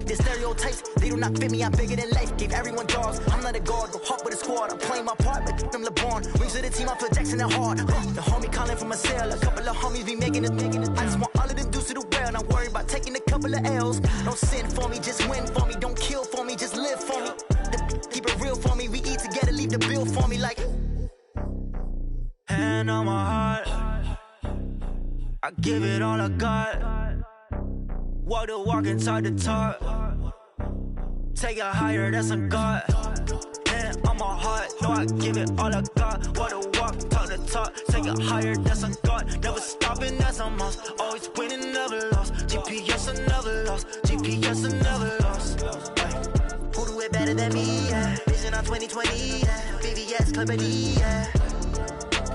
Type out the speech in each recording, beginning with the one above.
The stereotypes, they do not fit me, I'm bigger than life. Gave everyone jobs, I'm not a guard, go hard with a squad. I'm playing my part, but them LeBron. Wings of the team, I feel Jackson and hard. The homie calling from a cell, a couple of homies be making it. I just want all of the dudes to do well, not worry about taking a couple of L's. Don't sin for me, just win for me. Don't kill for me, just live for me. Keep it real for me, we eat together, leave the bill for me like. Hand on my heart, I give it all I got. Walk the walk inside the talk. Take it higher, that's a God. Hand on my heart, no, I give it all I got. Walk the walk, talk the talk. Take it higher, that's a God. Never stopping, that's a must. Always winning, never lost. GPS, I never lost. GPS, I never lost. Who do it better than me? Yeah. Vision on 2020, yeah. VVS, Clarity, yeah.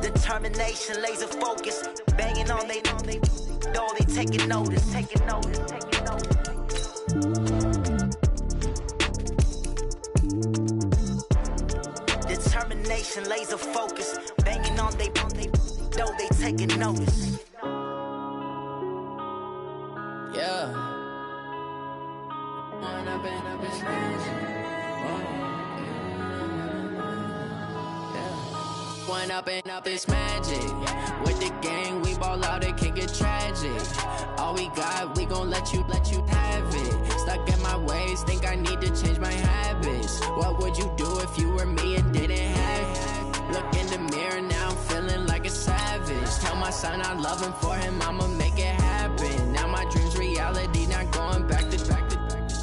Determination, laser focus. Banging on they know they taking notice. Determination, laser focus. Banging on they know they taking notice. Yeah. One up and up is magic. With the gang, we ball out, it can get tragic. All we got, we gon' let you have it. Stuck in my ways, think I need to change my habits. What would you do if you were me and didn't have it? Look in the mirror, now I'm feeling like a savage. Tell my son I love him, for him I'ma make it happen. Now my dream's reality, not going back to.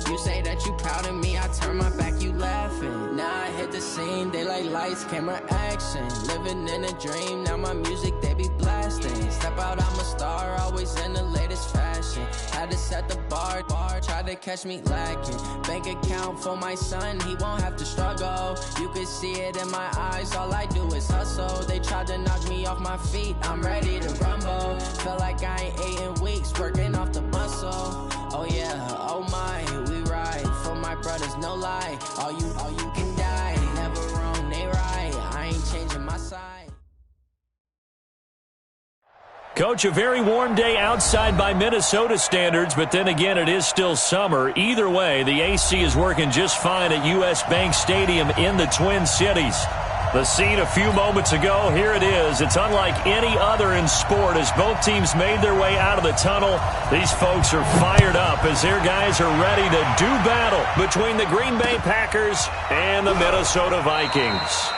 You say that you proud of me, I turn my back, you laughing. Now I hit the scene, they like lights, camera, action. Living in a dream, now my music, they be blasting. Step out, I'm a star, always in the latest fashion. Had to set the bar, try to catch me lacking. Bank account for my son, he won't have to struggle. You can see it in my eyes, all I do is hustle. They tried to knock me off my feet, I'm ready to rumble. Feel like I ain't ate in weeks, working off the muscle. Oh yeah, oh my, we ride for my brothers, no lie. All you can die, never wrong, they right. I ain't changing my side. Coach, a very warm day outside by Minnesota standards, but then again, it is still summer. Either way, the AC is working just fine at U.S. Bank Stadium in the Twin Cities. The scene a few moments ago, here it is. It's unlike any other in sport as both teams made their way out of the tunnel. These folks are fired up as their guys are ready to do battle between the Green Bay Packers and the Minnesota Vikings.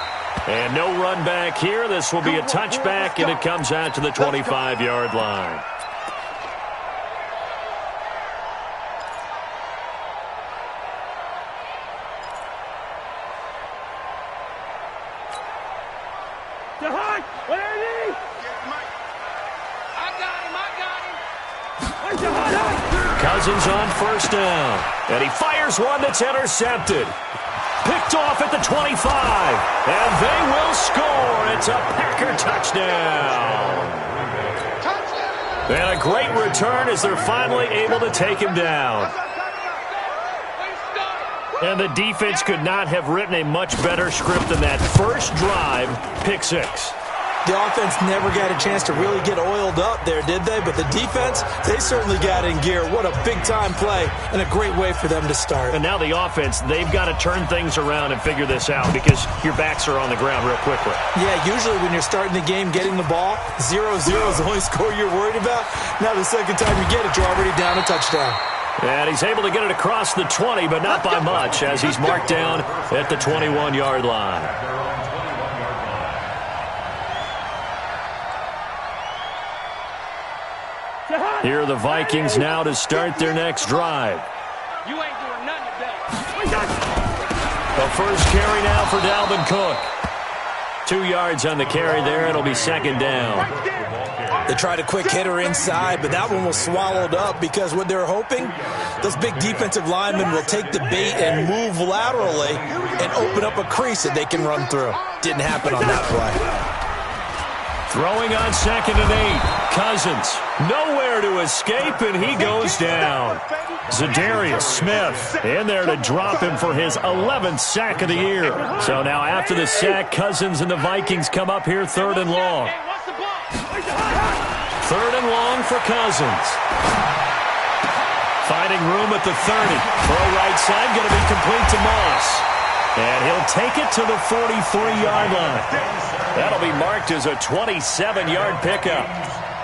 And no run back here. This will be a touchback, and it comes out to the 25-yard line. Cousins on first down, and he fires one that's intercepted. Picked off at the 25, and they will score. It's a Packer touchdown. And a great return as they're finally able to take him down. And the defense could not have written a much better script than that. First drive, pick six. The offense never got a chance to really get oiled up there, did they? But the defense, they certainly got in gear. What a big-time play and a great way for them to start. And now the offense, they've got to turn things around and figure this out because your backs are on the ground real quickly. Yeah, usually when you're starting the game, getting the ball, 0-0 is the only score you're worried about. Now the second time you get it, you're already down a touchdown. And he's able to get it across the 20, but not by much as he's marked down at the 21-yard line. Here are the Vikings now to start their next drive. You ain't doing nothing today. The first carry now for Dalvin Cook. 2 yards on the carry there. It'll be second down. They tried a quick hitter inside, but that one was swallowed up because what they're hoping, those big defensive linemen will take the bait and move laterally and open up a crease that they can run through. Didn't happen on that play. Throwing on 2nd and 8. Cousins nowhere to escape, and he goes down. Zadarius Smith in there to drop him for his 11th sack of the year. So now after the sack, Cousins and the Vikings come up here 3rd and long. 3rd and long for Cousins. Finding room at the 30. Throw right side, going to be complete to Moss. And he'll take it to the 43-yard line. That'll be marked as a 27-yard pickup.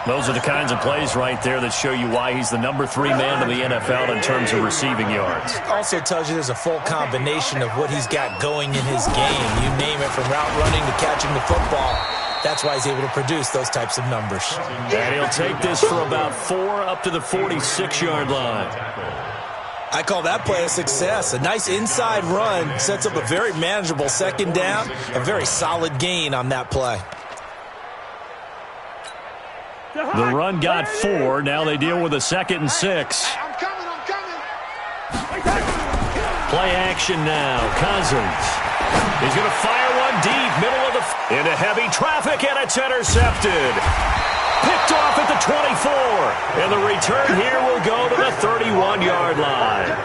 Those are the kinds of plays right there that show you why he's the number 3 man in the NFL in terms of receiving yards. Also tells you there's a full combination of what he's got going in his game. You name it, from route running to catching the football. That's why he's able to produce those types of numbers. And he'll take this for about 4 up to the 46-yard line. I call that play a success. A nice inside run sets up a very manageable second down. A very solid gain on that play. The run got 4. Now they deal with a 2nd and 6. I'm coming. Play action now. Cousins. He's going to fire one deep, middle of the into heavy traffic, and it's intercepted. Picked off at the 24. And the return here will go to the 31-yard line.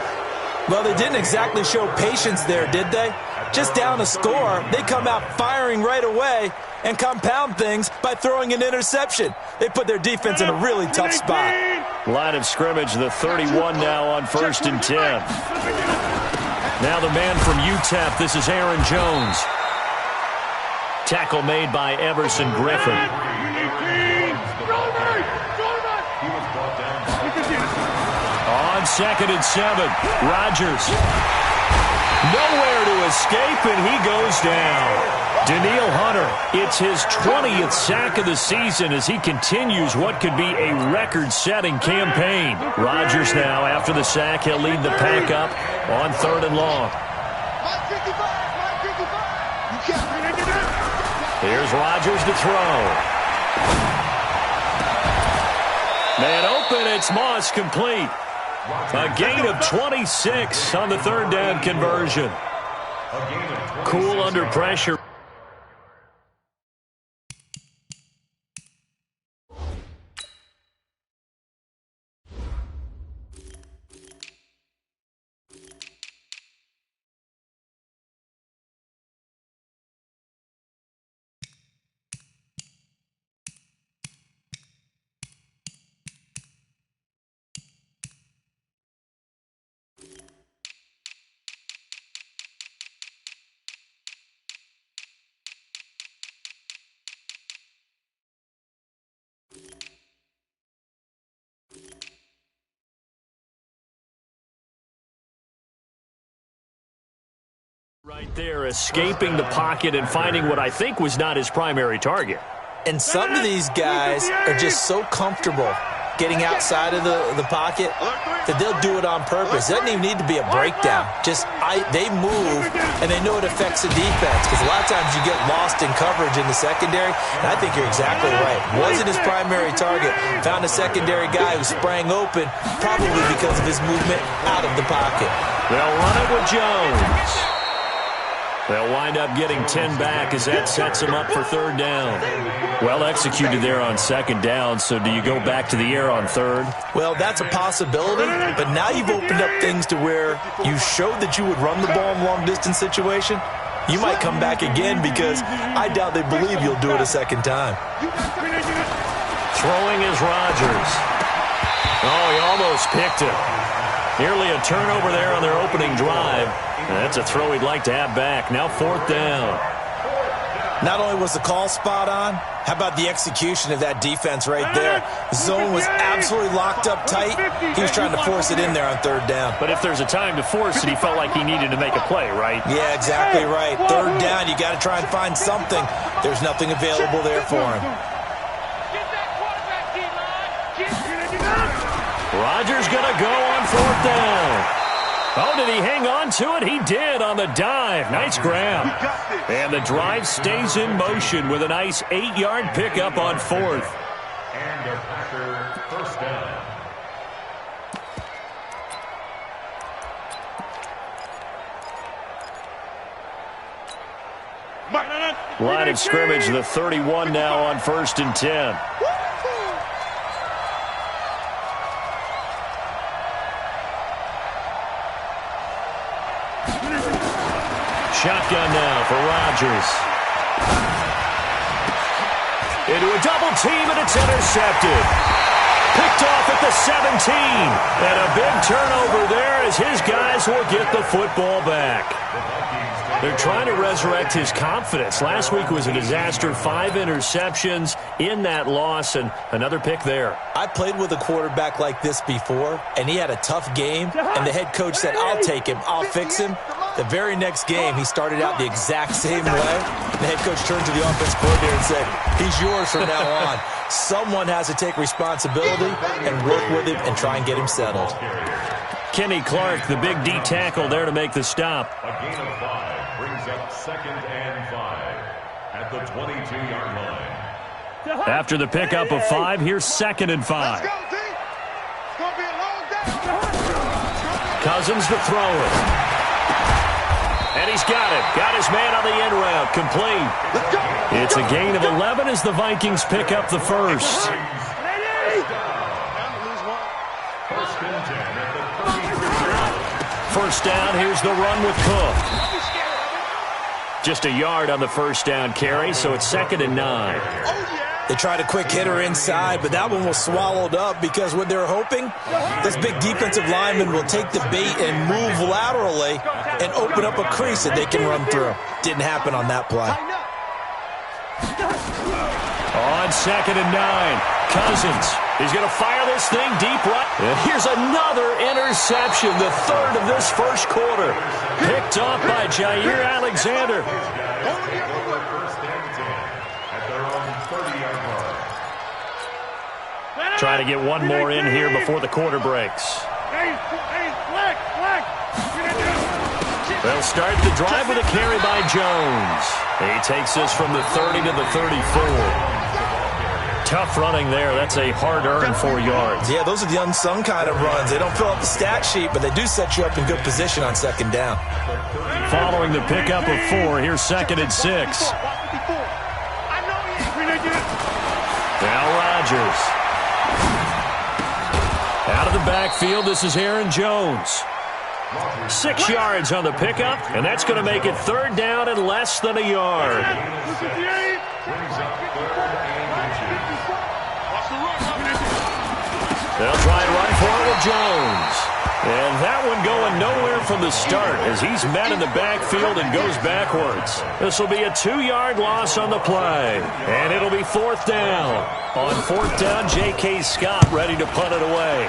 Well, they didn't exactly show patience there, did they? Just down a score, they come out firing right away and compound things by throwing an interception. They put their defense in a really tough spot. Line of scrimmage, the 31 now on 1st and 10. Now the man from UTEP, this is Aaron Jones. Tackle made by Everson Griffin. On 2nd and 7, Rodgers. Nowhere to escape, and he goes down. Daniil Hunter, it's his 20th sack of the season as he continues what could be a record-setting campaign. Rodgers now, after the sack, he'll lead the pack up on 3rd and long. Here's Rodgers to throw. Man open, it's Moss complete. A gain of 26 on the 3rd down conversion. Cool under pressure. Right there, escaping the pocket and finding what I think was not his primary target. And some of these guys are just so comfortable getting outside of the pocket that they'll do it on purpose. It doesn't even need to be a breakdown. They move, and they know it affects the defense, because a lot of times you get lost in coverage in the secondary, and I think you're exactly right. Wasn't his primary target. Found a secondary guy who sprang open, probably because of his movement out of the pocket. They'll run it with Jones. They'll wind up getting 10 back as that sets them up for 3rd down. Well executed there on 2nd down, so do you go back to the air on 3rd? Well, that's a possibility, but now you've opened up things to where you showed that you would run the ball in long-distance situation. You might come back again, because I doubt they believe you'll do it a 2nd time. Throwing is Rodgers. Oh, he almost picked it. Nearly a turnover there on their opening drive. That's a throw he'd like to have back. Now 4th down. Not only was the call spot on, how about the execution of that defense right there? The zone was absolutely locked up tight. He was trying to force it in there on 3rd down. But if there's a time to force it, he felt like he needed to make a play, right? Yeah, exactly right. 3rd down, you got to try and find something. There's nothing available there for him. Rodgers going to go on 4th down. Oh, did he hang on to it? He did on the dive. Nice grab. And the drive stays in motion with a nice 8-yard pickup on 4th. And a Packer 1st down. Line of scrimmage, the 31 now on 1st and 10. Shotgun now for Rodgers. Into a double team, and it's intercepted. Picked off at the 17. And a big turnover there as his guys will get the football back. They're trying to resurrect his confidence. Last week was a disaster. 5 interceptions in that loss, and another pick there. I played with a quarterback like this before, and he had a tough game, and the head coach said, I'll take him, I'll fix him. The very next game, he started out the exact same way. The head coach turned to the offense coordinator and said, he's yours from now on. Someone has to take responsibility and work with him and try and get him settled. Kenny Clark, the big D tackle there to make the stop. A gain of 5 brings up 2nd and 5 at the 22-yard line. After the pickup of 5, here's 2nd and 5. Let's go, D. It's going to be a long day. Cousins to throw it. And he's got it. Got his man on the end route. Complete. Let's go. It's a gain of 11 as the Vikings pick up the first. First down, here's the run with Cook. Just a yard on the first down carry, so it's 2nd and 9. They tried a quick hitter inside, but that one was swallowed up because what they're hoping, this big defensive lineman will take the bait and move laterally and open up a crease that they can run through. Didn't happen on that play. On 2nd and 9, Cousins. He's going to fire this thing deep right. And here's another interception, the 3rd of this first quarter. Picked off by Jair Alexander. Trying to get one more in here before the quarter breaks. They'll start the drive with a carry by Jones. He takes this from the 30 to the 34. Tough running there. That's a hard-earned 4 yards. Yeah, those are the unsung kind of runs. They don't fill up the stat sheet, but they do set you up in good position on 2nd down. Following the pickup of 4, here's 2nd and 6. Now Rodgers. Out of the backfield, this is Aaron Jones. 6 yards on the pickup, and that's going to make it 3rd down and less than a yard. They'll try and run for it with Jones. And that one going nowhere from the start as he's met in the backfield and goes backwards. This will be a 2-yard loss on the play. And it'll be 4th down. On 4th down, J.K. Scott ready to punt it away.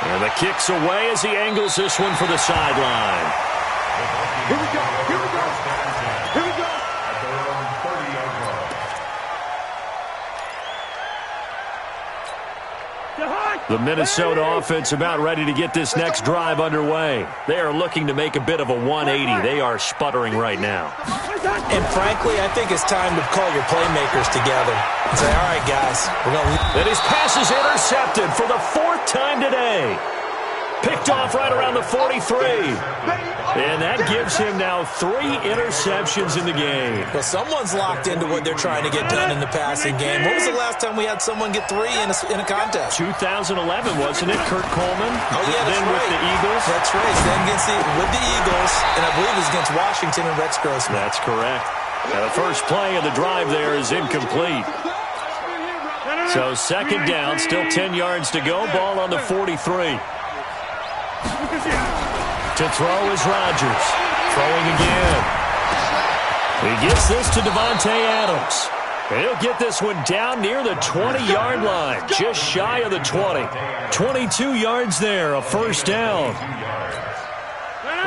And the kick's away as he angles this one for the sideline. Here we go. Here we go. Here we go. The Minnesota offense about ready to get this next drive underway. They are looking to make a bit of a 180. They are sputtering right now. And frankly, I think it's time to call your playmakers together and say, all right, guys, we're going to... And his pass is intercepted for the 4th time today. Picked off right around the 43. And that gives him now 3 interceptions in the game. Well, someone's locked into what they're trying to get done in the passing game. When was the last time we had someone get 3 in a contest? 2011, wasn't it? Kurt Coleman? Oh, yeah, that's then right. With the Eagles? That's right. Then with the Eagles, and I believe it was against Washington and Rex Grossman. That's correct. Now, the first play of the drive there is incomplete. So 2nd down, still 10 yards to go. Ball on the 43. To throw is Rodgers. Throwing again. He gets this to Devontae Adams. He'll get this one down near the 20-yard line, just shy of the 20. 22 yards there, a 1st down.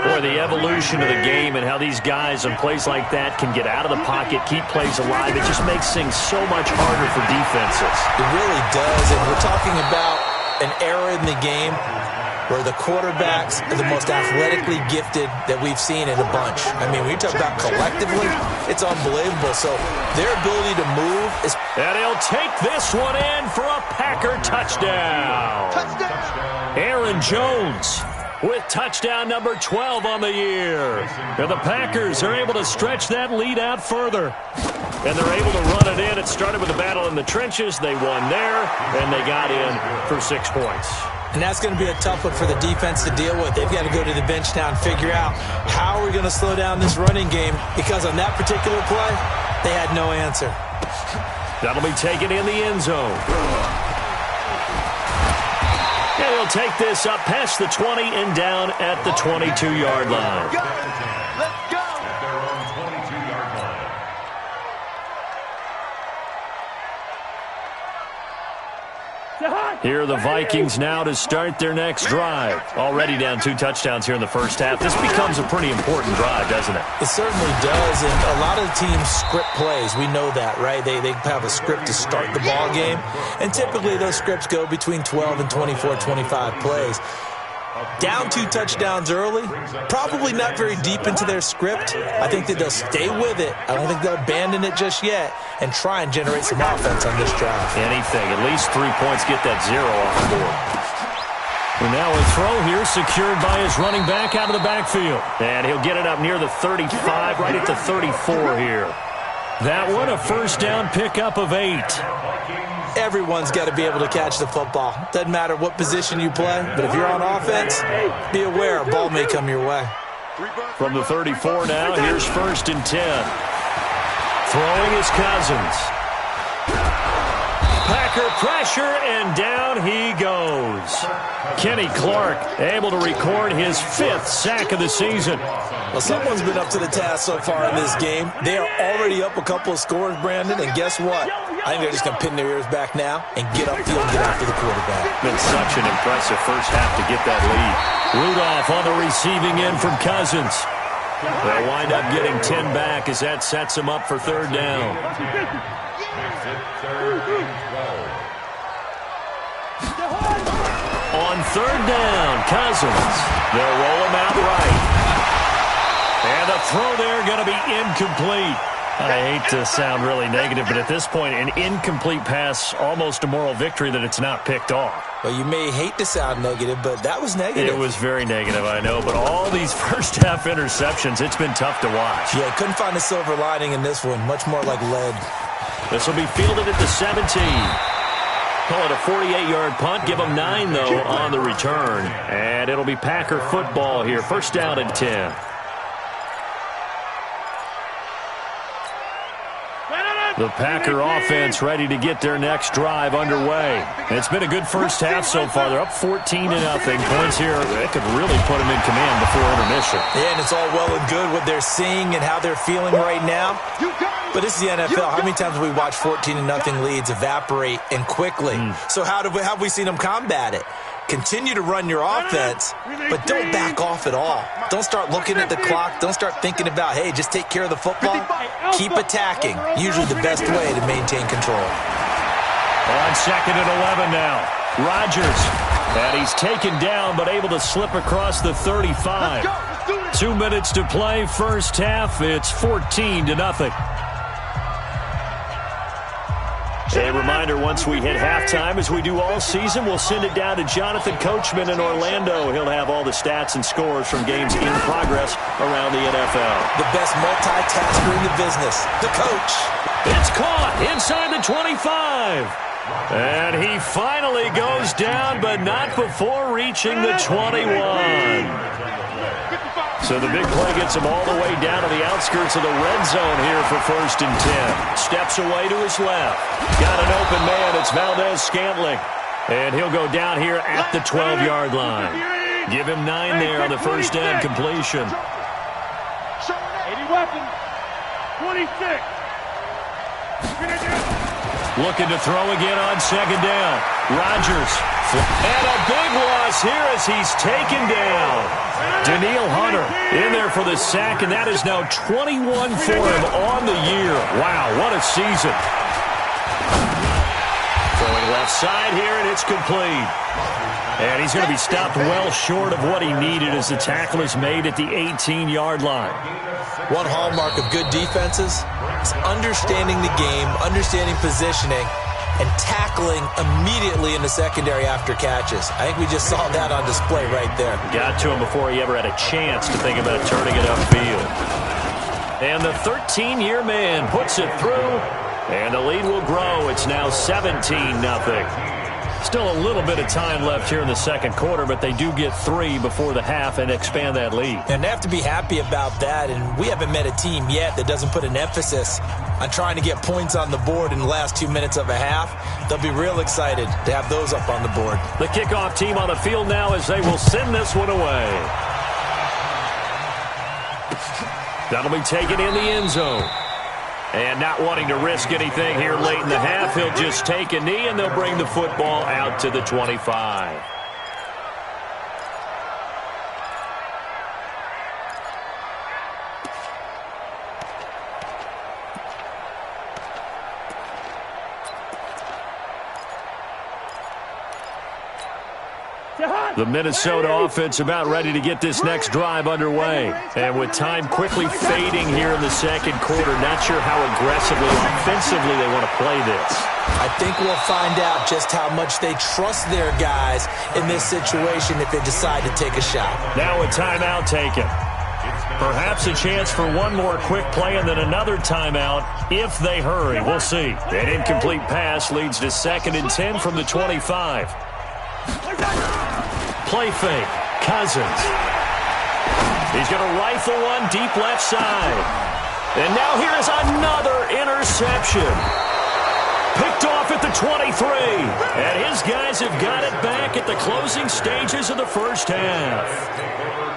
Boy, the evolution of the game and how these guys in plays like that can get out of the pocket, keep plays alive, it just makes things so much harder for defenses. It really does, and we're talking about an era in the game where the quarterbacks are the most athletically gifted that we've seen in a bunch. I mean, when you talk about collectively, it's unbelievable. So their ability to move is... And he'll take this one in for a Packer touchdown. Aaron Jones with touchdown number 12 on the year. And the Packers are able to stretch that lead out further. And they're able to run it in. It started with a battle in the trenches. They won there, and they got in for 6 points. And that's going to be a tough one for the defense to deal with. They've got to go to the bench now and figure out how are we going to slow down this running game, because on that particular play, they had no answer. That'll be taken in the end zone. And he'll take this up past the 20 and down at the 22-yard line. Let's go. At their own 22-yard line. Here are the Vikings now to start their next drive. Already down 2 touchdowns here in the first half. This becomes a pretty important drive, doesn't it? It certainly does, and a lot of the teams script plays. We know that, right? They have a script to start the ball game, and typically those scripts go between 12 and 24, 25 plays. Down 2 touchdowns early, probably not very deep into their script. I think that they'll stay with it. I don't think they'll abandon it just yet and try and generate some offense on this drive. Anything, at least 3 points, get that 0 off the board. And now a throw here secured by his running back out of the backfield. And he'll get it up near the 35, right at the 34 here. That one, a first down pickup of 8. Everyone's got to be able to catch the football. Doesn't matter what position you play, but if you're on offense, be aware a ball may come your way. From the 34 now, here's 1st and 10. Throwing is Cousins. Packer pressure, and down he goes. Kenny Clark able to record his 5th sack of the season. Well, someone's been up to the task so far in this game. They are already up a couple of scores, Brandon, and guess what? I think they're just going to pin their ears back now and get upfield and get after the quarterback. Been such an impressive first half to get that lead. Rudolph on the receiving end from Cousins. They'll wind up getting 10 back as that sets them up for 3rd down. On 3rd down, Cousins. They'll roll him out right. And the throw there going to be incomplete. I hate to sound really negative, but at this point, an incomplete pass, almost a moral victory that it's not picked off. Well, you may hate to sound negative, but that was negative. It was very negative, I know, but all these first-half interceptions, it's been tough to watch. Yeah, couldn't find a silver lining in this one, much more like lead. This will be fielded at the 17. Call it a 48-yard punt. Give them 9, though, on the return. And it'll be Packer football here. 1st down and 10. The Packer offense ready to get their next drive underway. And it's been a good first half so far. They're up 14-0. Points here, they could really put them in command before intermission. Yeah, and it's all well and good what they're seeing and how they're feeling right now. But this is the NFL. How many times have we watched 14-0 leads evaporate and quickly? So how have we seen them combat it? Continue to run your offense, but don't back off at all. Don't start looking at the clock. Don't start thinking about, hey, just take care of the football. Keep attacking. Usually the best way to maintain control. On 2nd and 11 now. Rodgers. And he's taken down, but able to slip across the 35. 2 minutes to play, first half. It's 14-0. A reminder, once we hit halftime, as we do all season, we'll send it down to Jonathan Coachman in Orlando. He'll have all the stats and scores from games in progress around the NFL. The best multitasker in the business, the coach. It's caught inside the 25. And he finally goes down, but not before reaching the 21. So the big play gets him all the way down to the outskirts of the red zone here for 1st and 10. Steps away to his left. Got an open man. It's Valdez-Scantling. And he'll go down here at the 12-yard line. Give him 9 there on the first down completion. 80 weapons. 26. Looking to throw again on 2nd down. Rodgers. And a big loss here as he's taken down. Daniil Hunter in there for the sack, and that is now 21 for him on the year. Wow, what a season. Throwing left side here, and it's complete. And he's going to be stopped well short of what he needed as the tackle is made at the 18-yard line. One hallmark of good defenses is understanding the game, understanding positioning, and tackling immediately in the secondary after catches. I think we just saw that on display right there. Got to him before he ever had a chance to think about turning it upfield. And the 13-year man puts it through, and the lead will grow. It's now 17-0. Still a little bit of time left here in the second quarter, but they do get 3 before the half and expand that lead. And they have to be happy about that, and we haven't met a team yet that doesn't put an emphasis on trying to get points on the board in the last 2 minutes of a half. They'll be real excited to have those up on the board. The kickoff team on the field now as they will send this one away. That'll be taken in the end zone. And not wanting to risk anything here late in the half, he'll just take a knee, and they'll bring the football out to the 25. The Minnesota offense about ready to get this next drive underway. And with time quickly fading here in the second quarter, not sure how aggressively, offensively they want to play this. I think we'll find out just how much they trust their guys in this situation if they decide to take a shot. Now a timeout taken. Perhaps a chance for one more quick play and then another timeout if they hurry. We'll see. An incomplete pass leads to 2nd and 10 from the 25. Play fake. Cousins. He's going to rifle one deep left side. And now here's another interception. Picked off at the 23. And his guys have got it back at the closing stages of the first half.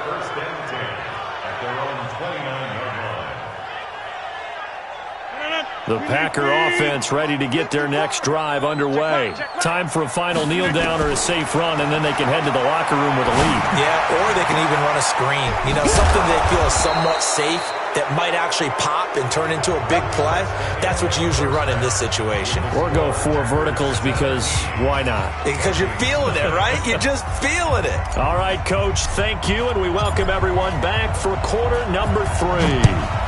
First and 10 at their own 29-yard line. The Packer offense ready to get their next drive underway. Time for a final kneel down or a safe run, and then they can head to the locker room with a lead. Yeah, or they can even run a screen. You know, something they feel is somewhat safe that might actually pop and turn into a big play. That's what you usually run in this situation. Or go 4 verticals because why not? Because you're feeling it, right? You're just feeling it. All right, Coach, thank you, and we welcome everyone back for quarter number 3.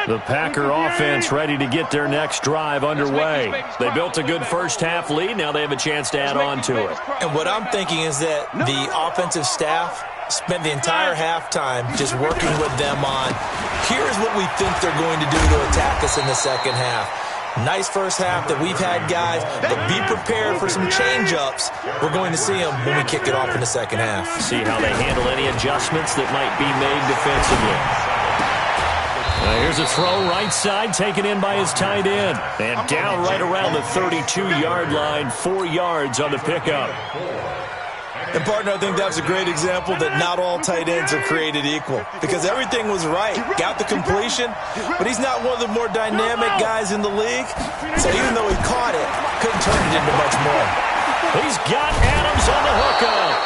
The Packer offense ready to get their next drive underway. They built a good first half lead. Now they have a chance to add on to it. And what I'm thinking is that the offensive staff spent the entire halftime just working with them on, here's what we think they're going to do to attack us in the second half. Nice first half that we've had, guys, but be prepared for some change-ups. We're going to see them when we kick it off in the second half. See how they handle any adjustments that might be made defensively. Here's a throw right side taken in by his tight end. And down right around the 32-yard line, 4 yards on the pickup. And, partner, I think that's a great example that not all tight ends are created equal. Because everything was right. Got the completion, but he's not one of the more dynamic guys in the league. So even though he caught it, couldn't turn it into much more. He's got Adams on the hookup.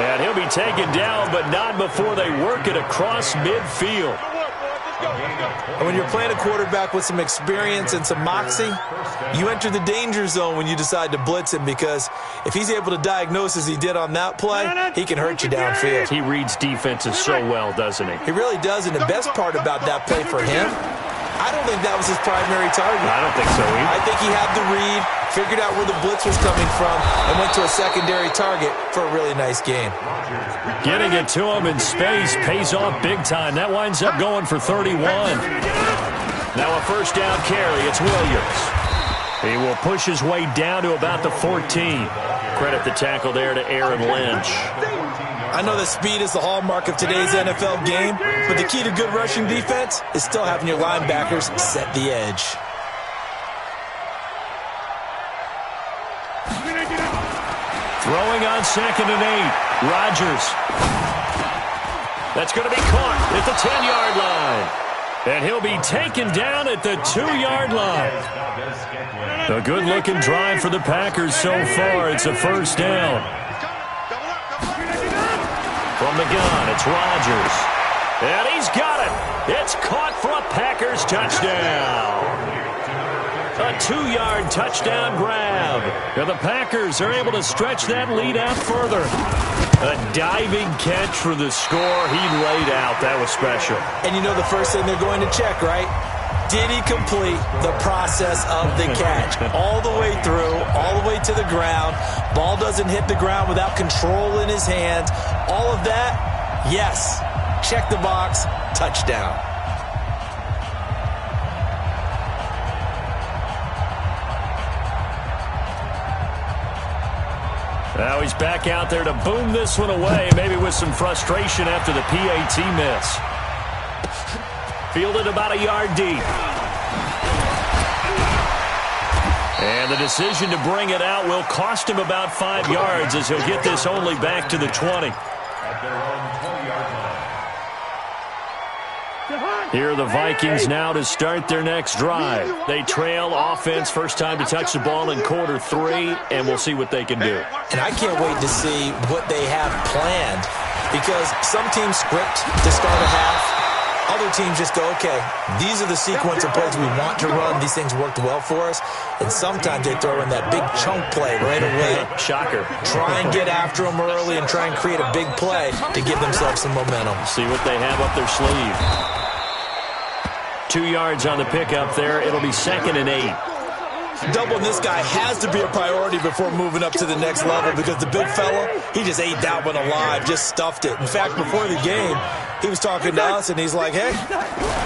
And he'll be taken down, but not before they work it across midfield. And when you're playing a quarterback with some experience and some moxie, you enter the danger zone when you decide to blitz him, because if he's able to diagnose as he did on that play, he can hurt you downfield. He reads defenses so well, doesn't he? He really does, and the best part about that play for him, I don't think that was his primary target. I don't think so either. I think he had the read, figured out where the blitz was coming from, and went to a secondary target for a really nice gain. Getting it to him in space pays off big time. That winds up going for 31. Now a first down carry. It's Williams. He will push his way down to about the 14. Credit the tackle there to Aaron Lynch. I know that speed is the hallmark of today's NFL game, but the key to good rushing defense is still having your linebackers set the edge. Throwing on 2nd and 8. Rodgers. That's going to be caught at the 10-yard line. And he'll be taken down at the 2-yard line. A good-looking drive for the Packers so far. It's a first down. From the gun, it's Rodgers. And he's got it. It's caught for a Packers touchdown. A 2-yard touchdown grab. And the Packers are able to stretch that lead out further. A diving catch for the score. He laid out. That was special. And you know the first thing they're going to check, right? Did he complete the process of the catch? All the way through, all the way to the ground. Ball doesn't hit the ground without control in his hands. All of that, yes. Check the box, touchdown. Now he's back out there to boom this one away, maybe with some frustration after the PAT miss. Fielded about a yard deep. And the decision to bring it out will cost him about 5 yards as he'll get this only back to the 20. At their own 20-yard line. Here are the Vikings now to start their next drive. They trail offense, first time to touch the ball in quarter 3, and we'll see what they can do. And I can't wait to see what they have planned, because some teams script to start a half. Other teams just go, okay, these are the sequence of plays we want to run. These things worked well for us. And sometimes they throw in that big chunk play right away. Shocker. Try and get after them early and try and create a big play to give themselves some momentum. See what they have up their sleeve. 2 yards on the pickup there. It'll be 2nd and 8. Doubling this guy has to be a priority before moving up to the next level, because the big fella, he just ate that one alive, just stuffed it. In fact, before the game, he was talking to us, and he's like, hey,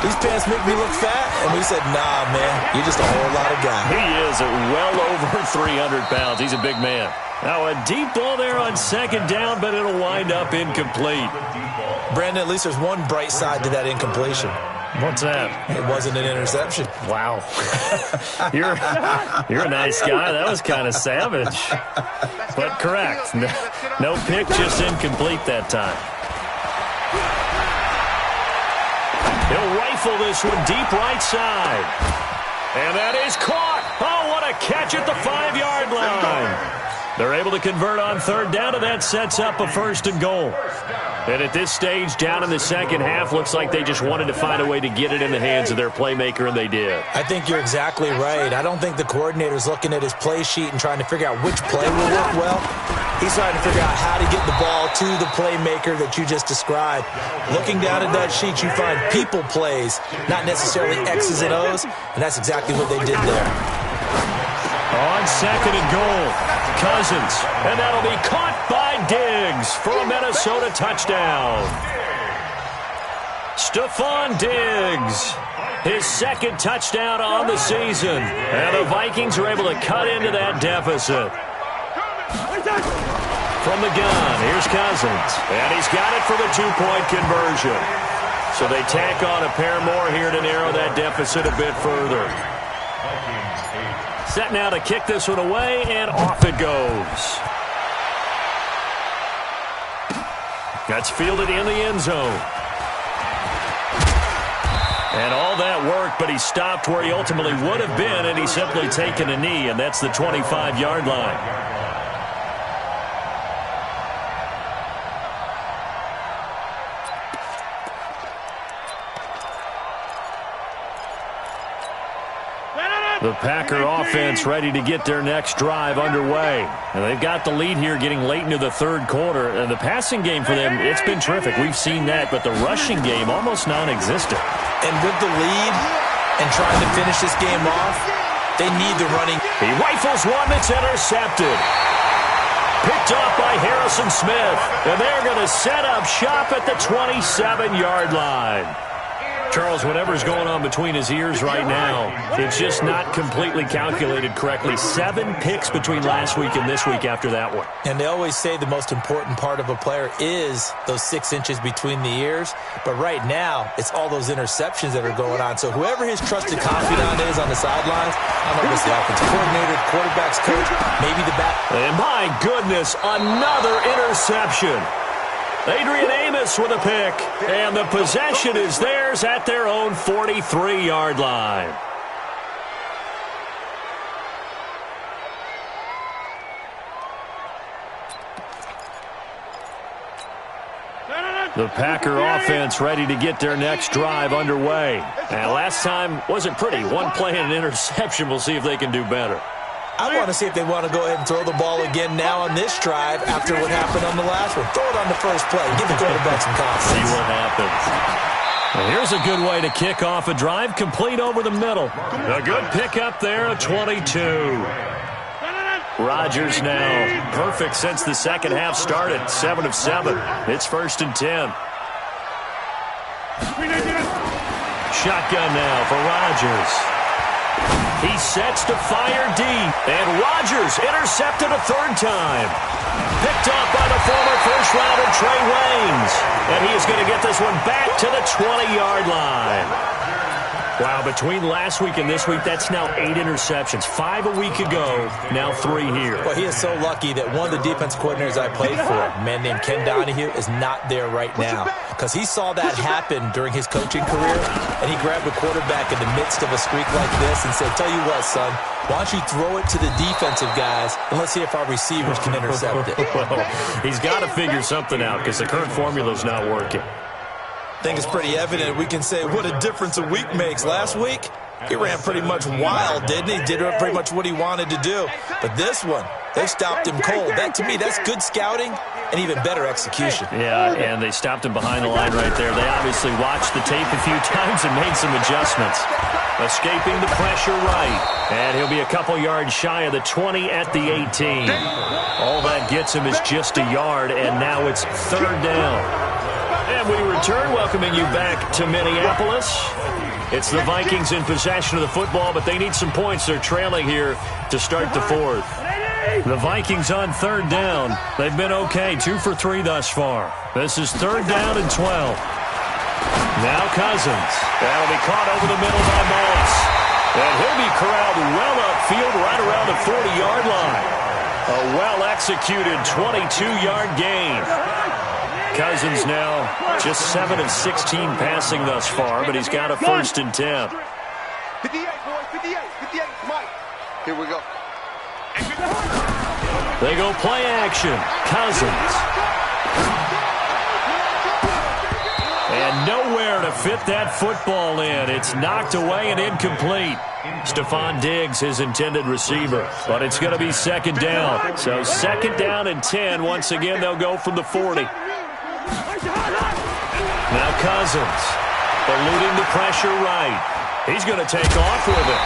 these pants make me look fat. And we said, nah, man, you're just a whole lot of guy. He is at well over 300 pounds. He's a big man. Now a deep ball there on 2nd down, but it'll wind up incomplete. Brandon, at least there's one bright side to that incompletion. What's that? It wasn't an interception. Wow. You're a nice guy. That was kind of savage. But correct. No pick, just incomplete that time. He'll rifle this one deep right side. And that is caught. Oh, what a catch at the 5-yard line. They're able to convert on 3rd down, and that sets up a 1st and goal. And at this stage, down in the second half, looks like they just wanted to find a way to get it in the hands of their playmaker, and they did. I think you're exactly right. I don't think the coordinator's looking at his play sheet and trying to figure out which play will work well. He's trying to figure out how to get the ball to the playmaker that you just described. Looking down at that sheet, you find people plays, not necessarily X's and O's, and that's exactly what they did there. On 2nd and goal, Cousins, and that'll be caught by Diggs for a Minnesota touchdown. Stephon Diggs, his 2nd touchdown on the season, and the Vikings are able to cut into that deficit. From the gun, here's Cousins, and he's got it for the 2-point conversion. So they tack on a pair more here to narrow that deficit a bit further. Set now to kick this one away, and off it goes. That's fielded in the end zone. And all that work, but he stopped where he ultimately would have been, and he's simply taken a knee, and that's the 25-yard line. The Packer offense ready to get their next drive underway. And they've got the lead here getting late into the 3rd quarter. And the passing game for them, it's been terrific. We've seen that, but the rushing game almost non-existent. And with the lead and trying to finish this game off, they need the running. He rifles one that's intercepted. Picked off by Harrison Smith. And they're going to set up shop at the 27-yard line. Charles, whatever's going on between his ears right now, it's just not completely calculated correctly. 7 picks between last week and this week after that one. And they always say the most important part of a player is those 6 inches between the ears. But right now, it's all those interceptions that are going on. So whoever his trusted confidant is on the sidelines, I don't know if it's the offensive coordinator, the quarterback's coach, maybe the back. And my goodness, another interception. Adrian Amos with a pick, and the possession is theirs at their own 43-yard line. The Packer offense ready to get their next drive underway. And last time wasn't pretty. One play and an interception. We'll see if they can do better. I want to see if they want to go ahead and throw the ball again now on this drive after what happened on the last one. Throw it on the first play. Give the quarterback some confidence. See what happens. And here's a good way to kick off a drive, complete over the middle. A good pickup there, a 22. Rodgers now perfect since the second half started, 7 of 7. It's 1st and 10. Shotgun now for Rodgers. He sets to fire deep, and Rodgers intercepted a third time. Picked off by the former first-rounder Trey Waynes, and he is going to get this one back to the 20-yard line. Wow, between last week and this week, that's now 8 interceptions. 5 a week ago, now 3 here. Well, he is so lucky that one of the defense coordinators I played for, a man named Ken Donahue, is not there right now. Because he saw that happen during his coaching career, and he grabbed a quarterback in the midst of a streak like this and said, tell you what, son, why don't you throw it to the defensive guys, and let's see if our receivers can intercept it. Well, he's got to figure something out because the current formula is not working. I think it's pretty evident. We can say what a difference a week makes. Last week, he ran pretty much wild, didn't he? Did pretty much what he wanted to do. But this one, they stopped him cold. That, to me, that's good scouting and even better execution. Yeah, and they stopped him behind the line right there. They obviously watched the tape a few times and made some adjustments. Escaping the pressure right. And he'll be a couple yards shy of the 20 at the 18. All that gets him is just a yard, and now it's 3rd down. And we return, welcoming you back to Minneapolis. It's the Vikings in possession of the football, but they need some points. They're trailing here to start the 4th. The Vikings on 3rd down. They've been okay, 2 for 3 thus far. This is 3rd down and 12. Now Cousins. That'll be caught over the middle by Moss. And he'll be corralled well upfield right around the 40-yard line. A well-executed 22-yard gain. Cousins now just 7 of 16 passing thus far, but he's got a 1st and 10. 58, boys, 58, Mike. Here we go. They go play action. Cousins. And nowhere to fit that football in. It's knocked away and incomplete. Stephon Diggs, his intended receiver. But it's going to be 2nd down. So 2nd down and 10. Once again, they'll go from the 40. Now Cousins, eluding the pressure right. He's going to take off with it.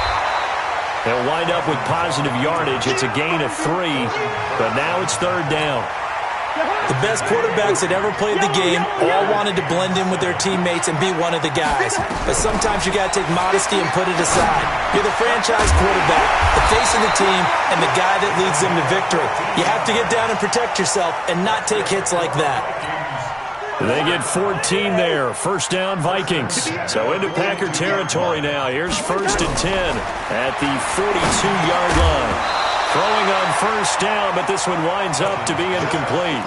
They'll wind up with positive yardage. It's a gain of 3, but now it's 3rd down. The best quarterbacks that ever played the game all wanted to blend in with their teammates and be one of the guys. But sometimes you got to take modesty and put it aside. You're the franchise quarterback, the face of the team, and the guy that leads them to victory. You have to get down and protect yourself and not take hits like that. They get 14 there. 1st down, Vikings. So into Packer territory now. Here's 1st and 10 at the 42-yard line. Throwing on 1st down, but this one winds up to be incomplete.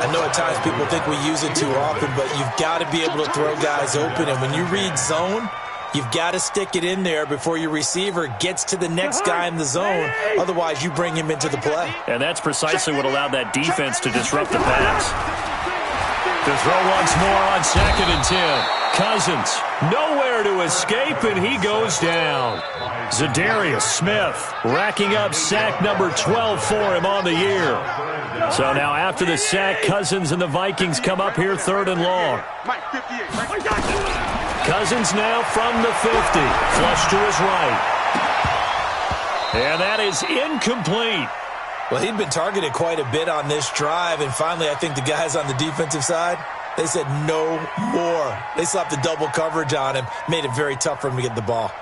I know at times people think we use it too often, but you've got to be able to throw guys open. And when you read zone, you've got to stick it in there before your receiver gets to the next guy in the zone. Otherwise, you bring him into the play. And that's precisely what allowed that defense to disrupt the pass. To throw once more on 2nd and 10. Cousins, nowhere to escape, and he goes down. Zadarius Smith racking up sack number 12 for him on the year. So now after the sack, Cousins and the Vikings come up here 3rd and long. Cousins now from the 50. Flush to his right. And that is incomplete. Well, he'd been targeted quite a bit on this drive, and finally I think the guys on the defensive side, they said no more. They slapped the double coverage on him, made it very tough for him to get the ball.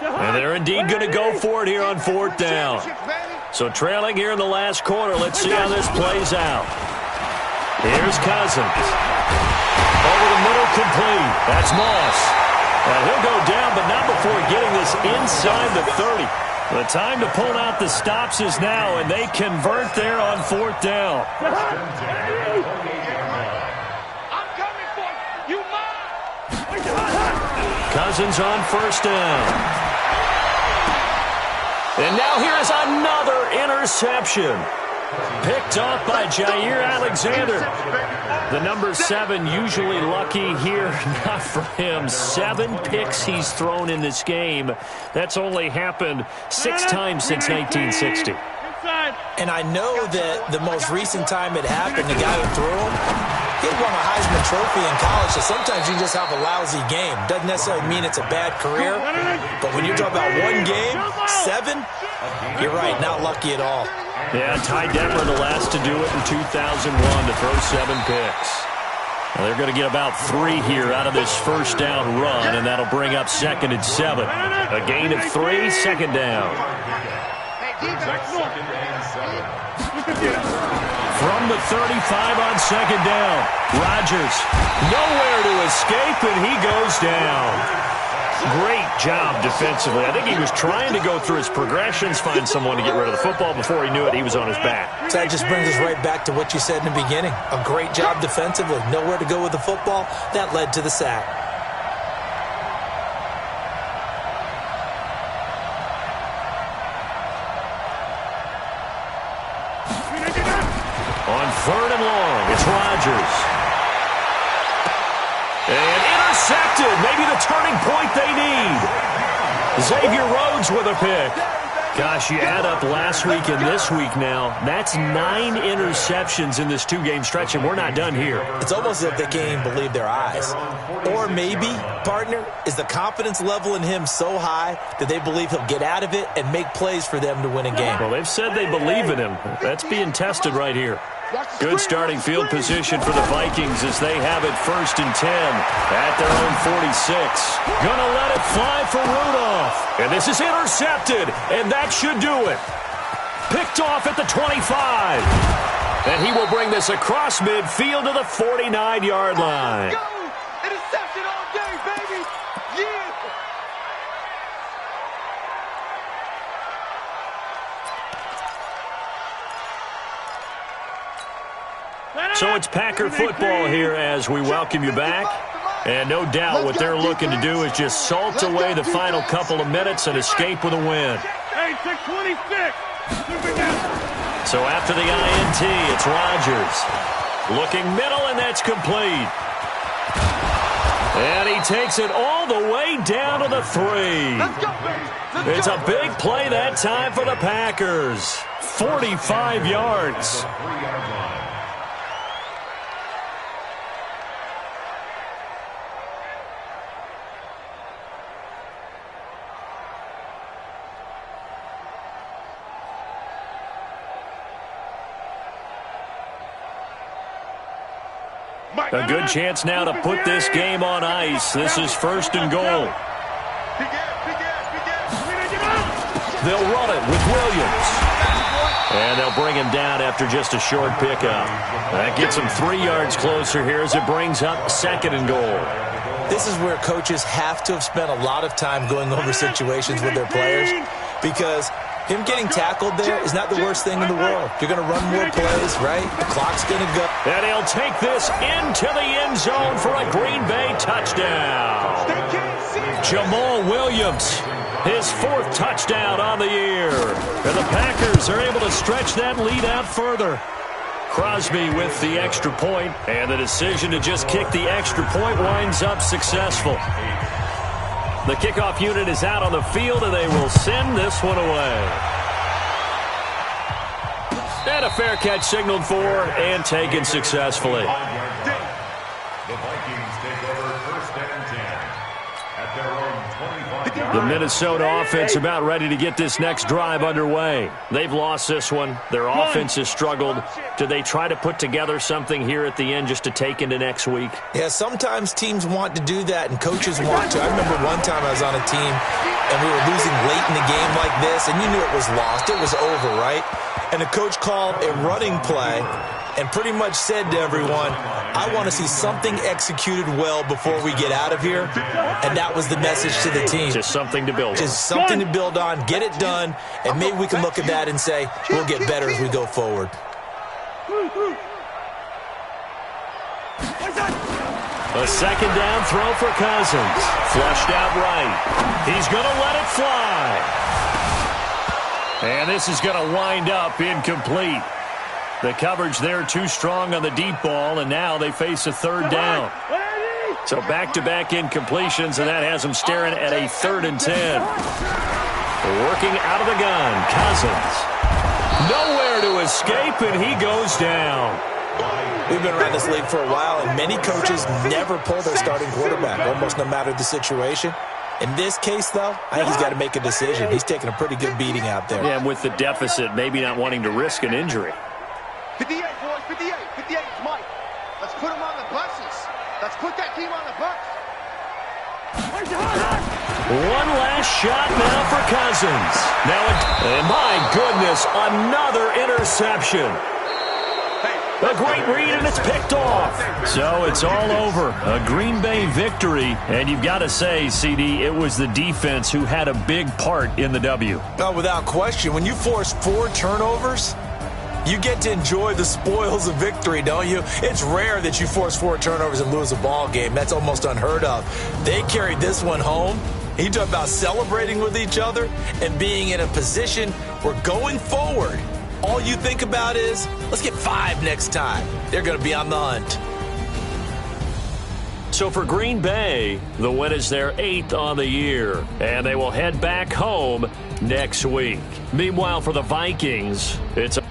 And they're indeed going to go for it here on 4th down. So trailing here in the last quarter, let's see how this plays out. Here's Cousins. Over the middle, complete. That's Moss. And he'll go down, but not before getting this inside the 30. The time to pull out the stops is now, and they convert there on 4th down. Cousins on 1st down. And now here is another interception. Picked off by Jair Alexander. The number 7 usually lucky here. Not for him. 7 picks he's thrown in this game. That's only happened 6 times since 1960. And I know that the most recent time it happened, the guy who threw him, he won a Heisman Trophy in college, so sometimes you just have a lousy game. Doesn't necessarily mean it's a bad career, but when you're talking about one game, 7, you're right, not lucky at all. Yeah, Ty Detmer, the last to do it in 2001 to throw 7 picks. Well, they're going to get about 3 here out of this first down run, and that'll bring up 2nd and 7. A gain of 3, 2nd down. From the 35 on 2nd down, Rodgers nowhere to escape, and he goes down. Great job defensively. I think he was trying to go through his progressions, find someone to get rid of the football. Before he knew it, he was on his back. So that just brings us right back to what you said in the beginning. A great job defensively. Nowhere to go with the football. That led to the sack. On 3rd and long, it's Rodgers. And intercepted. Maybe the turning point they need. Xavier Rhodes with a pick. Gosh, you add up last week and this week now. That's 9 interceptions in this 2-game stretch, and we're not done here. It's almost as if they can't even believe their eyes. Or maybe, partner, is the confidence level in him so high that they believe he'll get out of it and make plays for them to win a game. Well, they've said they believe in him. That's being tested right here. Good starting field position for the Vikings as they have it 1st and 10 at their own 46. Gonna let it fly for Rudolph. And this is intercepted, and that should do it. Picked off at the 25. And he will bring this across midfield to the 49-yard line. Go! Interception all day, baby! Yeah! So it's Packer football here as we welcome you back. And no doubt what they're looking to do is just salt away the final couple of minutes and escape with a win. Hey, 626! So after the INT, it's Rodgers. Looking middle, and that's complete. And he takes it all the way down to the 3. It's a big play that time for the Packers. 45 yards. A good chance now to put this game on ice. This is 1st and goal. They'll run it with Williams. And they'll bring him down after just a short pickup. That gets him 3 yards closer here as it brings up 2nd and goal. This is where coaches have to have spent a lot of time going over situations with their players, because him getting tackled there is not the worst thing in the world. You're going to run more plays, right? The clock's going to go. And he'll take this into the end zone for a Green Bay touchdown. Jamal Williams, his 4th touchdown on the year. And the Packers are able to stretch that lead out further. Crosby with the extra point, and the decision to just kick the extra point winds up successful. The kickoff unit is out on the field, and they will send this one away. And a fair catch signaled for and taken successfully. The Vikings take over 1st and 10 at their own 25. The Minnesota offense about ready to get this next drive underway. They've lost this one. Their offense has struggled. Do they try to put together something here at the end just to take into next week? Yeah, sometimes teams want to do that and coaches want to. I remember one time I was on a team and we were losing late in the game like this, and you knew it was lost. It was over, right? And the coach called a running play and pretty much said to everyone, I want to see something executed well before we get out of here. And that was the message to the team. Just something to build on. Just something to build on, get it done, and maybe we can look at that and say, we'll get better as we go forward. A 2nd down throw for Cousins. Flushed out right. He's going to let it fly. And this is going to wind up incomplete. The coverage there too strong on the deep ball, and now they face a third down. So back-to-back incompletions, and that has them staring at a 3rd and 10. Working out of the gun, Cousins. Nowhere to escape, and he goes down. We've been around this league for a while, and many coaches never pull their starting quarterback, almost no matter the situation. In this case, though, I think he's got to make a decision. He's taking a pretty good beating out there. Yeah, and with the deficit, maybe not wanting to risk an injury. 58, boys, 58. 58 is Mike. Let's put him on the buses. Let's put that team on the bus. One last shot now for Cousins. Now, and my goodness, another interception. A great read, and it's picked off. So it's all over. A Green Bay victory. And you've got to say, CD, it was the defense who had a big part in the W. Oh, without question. When you force 4 turnovers, you get to enjoy the spoils of victory, don't you? It's rare that you force 4 turnovers and lose a ball game. That's almost unheard of. They carried this one home. He talked about celebrating with each other and being in a position where going forward, all you think about is, let's get 5 next time. They're going to be on the hunt. So for Green Bay, the win is their 8th on the year, and they will head back home next week. Meanwhile, for the Vikings, it's a